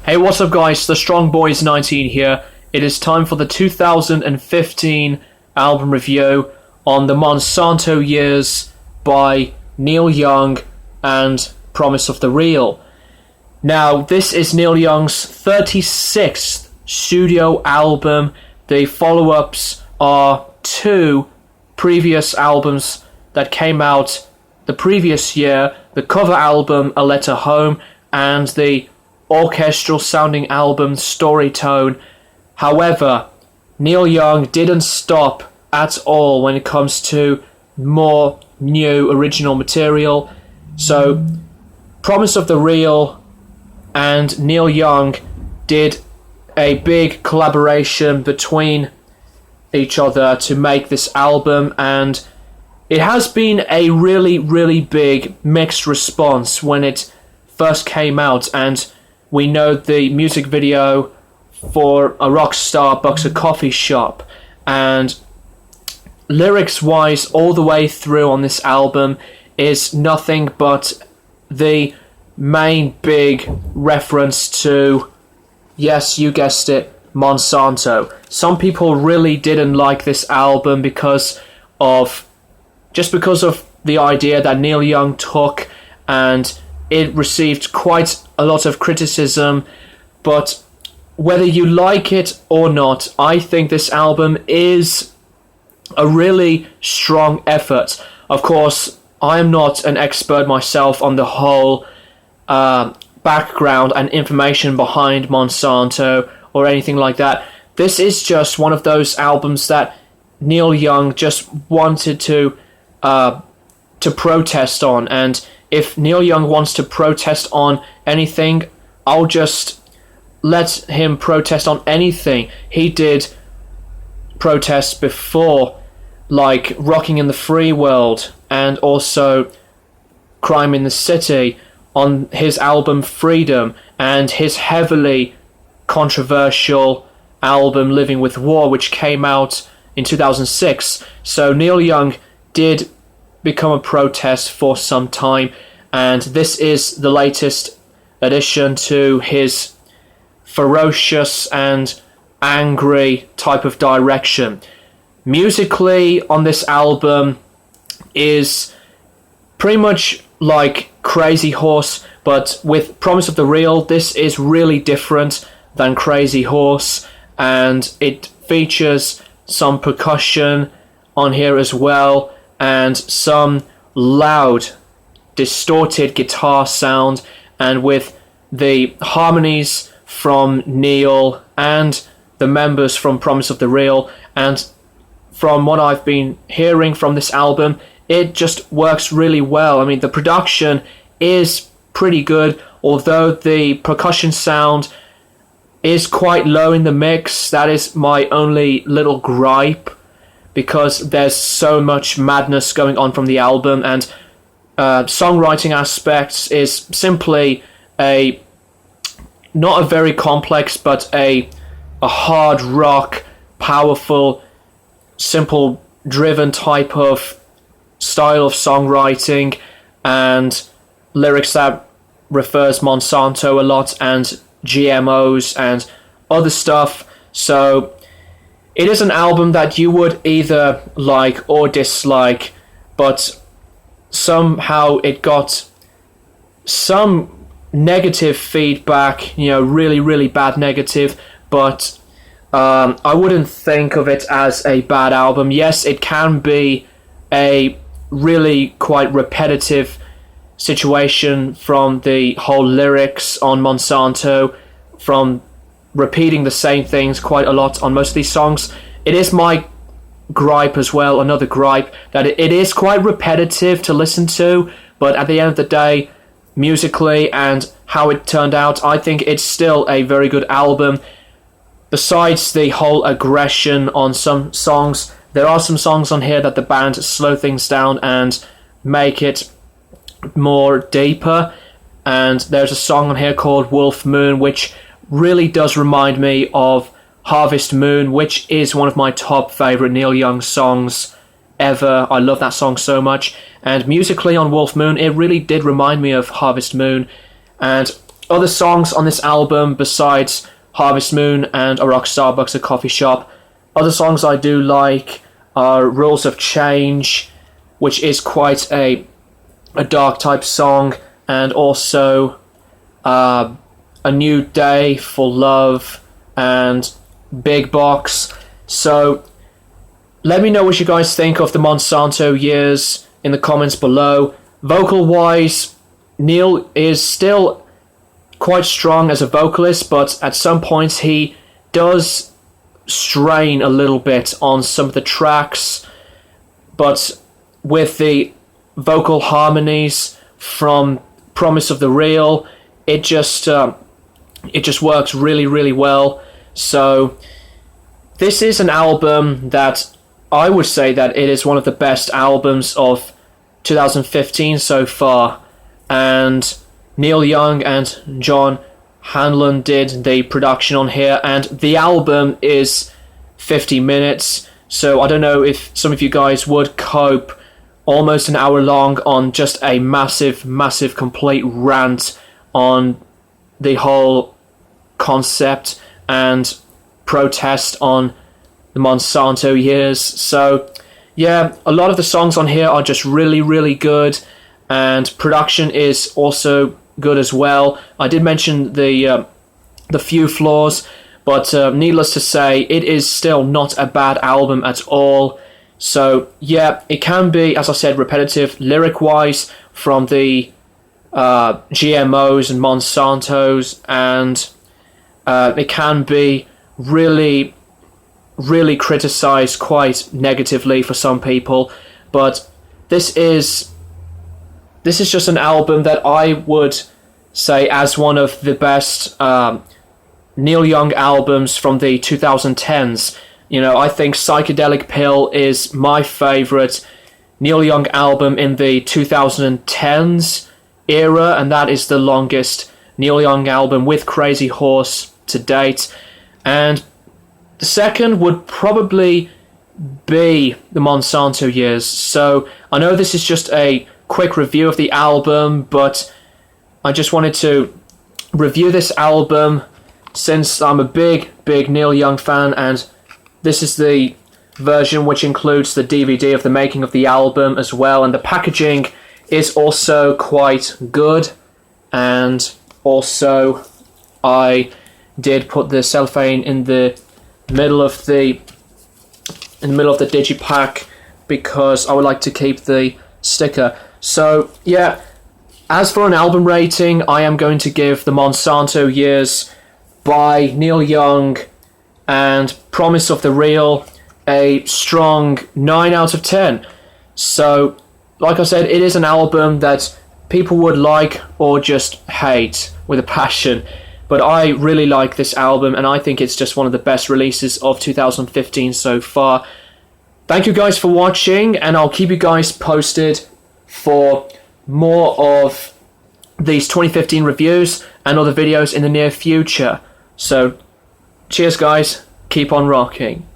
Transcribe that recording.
Hey, what's up guys, the Strong Boys 19 here. It is time for the 2015 album review on the Monsanto Years by Neil Young and Promise of the Real. Now, this is Neil Young's 36th studio album. The follow-ups are two previous albums that came out the previous year, the cover album A Letter Home and the orchestral sounding album Storytone. However, Neil Young didn't stop at all when it comes to more new original material. So Promise of the Real and Neil Young did a big collaboration between each other to make this album, and it has been a really big mixed response when it first came out. And we know the music video for A Rock Star Bucks a Coffee Shop, and lyrics wise all the way through on this album is nothing but the main big reference to, yes, you guessed it, Monsanto. Some people really didn't like this album because of the idea that Neil Young took, and it received quite a lot of criticism. But whether you like it or not, I think this album is a really strong effort. Of course, I am not an expert myself on the whole background and information behind Monsanto or anything like that. This is just one of those albums that Neil Young just wanted to protest on, and if Neil Young wants to protest on anything, I'll just let him protest on anything. He did protests before, like Rocking in the Free World and also Crime in the City on his album Freedom, and his heavily controversial album Living with War, which came out in 2006. So Neil Young did become a protest for some time, and this is the latest addition to his ferocious and angry type of direction. Musically on this album is pretty much like Crazy Horse, but with Promise of the Real, this is really different than Crazy Horse, and it features some percussion on here as well, and some loud, distorted guitar sound, and with the harmonies from Neil and the members from Promise of the Real. And from what I've been hearing from this album, it just works really well. I mean, the production is pretty good, although the percussion sound is quite low in the mix. That is my only little gripe, because there's so much madness going on from the album, and songwriting aspects is simply not a very complex, but a hard rock, powerful, simple, driven type of style of songwriting, and lyrics that refers Monsanto a lot, and GMOs and other stuff. So it is an album that you would either like or dislike, but somehow it got some negative feedback, really bad negative, but I wouldn't think of it as a bad album. Yes, it can be a really quite repetitive situation from the whole lyrics on Monsanto, from repeating the same things quite a lot on most of these songs. It is my gripe as well, another gripe, that it is quite repetitive to listen to, but at the end of the day, musically and how it turned out, I think it's still a very good album. Besides the whole aggression on some songs, there are some songs on here that the band slow things down and make it more deeper, and there's a song on here called Wolf Moon, which really does remind me of Harvest Moon, which is one of my top favourite Neil Young songs ever. I love that song so much, and musically on Wolf Moon, it really did remind me of Harvest Moon. And other songs on this album besides Harvest Moon and A Rock Starbucks, A Coffee Shop. Other songs I do like are Rules of Change, which is quite a dark type song, and also A New Day, For Love, and Big Box. So let me know what you guys think of the Monsanto years in the comments below. Vocal wise, Neil is still quite strong as a vocalist, but at some points he does strain a little bit on some of the tracks, but with the vocal harmonies from Promise of the Real, it just works really, really well. So this is an album that I would say that it is one of the best albums of 2015 so far, and Neil Young and John Hanlon did the production on here, and the album is 50 minutes, so I don't know if some of you guys would cope almost an hour long on just a massive complete rant on the whole concept and protest on the Monsanto years. So yeah, a lot of the songs on here are just really, really good, and production is also good as well. I did mention the few flaws, but needless to say, it is still not a bad album at all. So yeah, it can be, as I said, repetitive lyric-wise from the GMOs and Monsantos, and it can be really criticized quite negatively for some people, but this is just an album that I would say as one of the best Neil Young albums from the 2010s. You know, I think Psychedelic Pill is my favorite Neil Young album in the 2010s era, and that is the longest Neil Young album with Crazy Horse to date. And the second would probably be the Monsanto years. So I know this is just a quick review of the album, but I just wanted to review this album since I'm a big Neil Young fan, and this is the version which includes the DVD of the making of the album as well, and the packaging is also quite good, and also I did put the cellophane in the middle of the digipack because I would like to keep the sticker. So yeah, as for an album rating, I am going to give the Monsanto years by Neil Young and Promise of the Real a strong 9 out of 10. So like I said, it is an album that people would like or just hate with a passion. But I really like this album, and I think it's just one of the best releases of 2015 so far. Thank you guys for watching, and I'll keep you guys posted for more of these 2015 reviews and other videos in the near future. So, cheers guys, keep on rocking.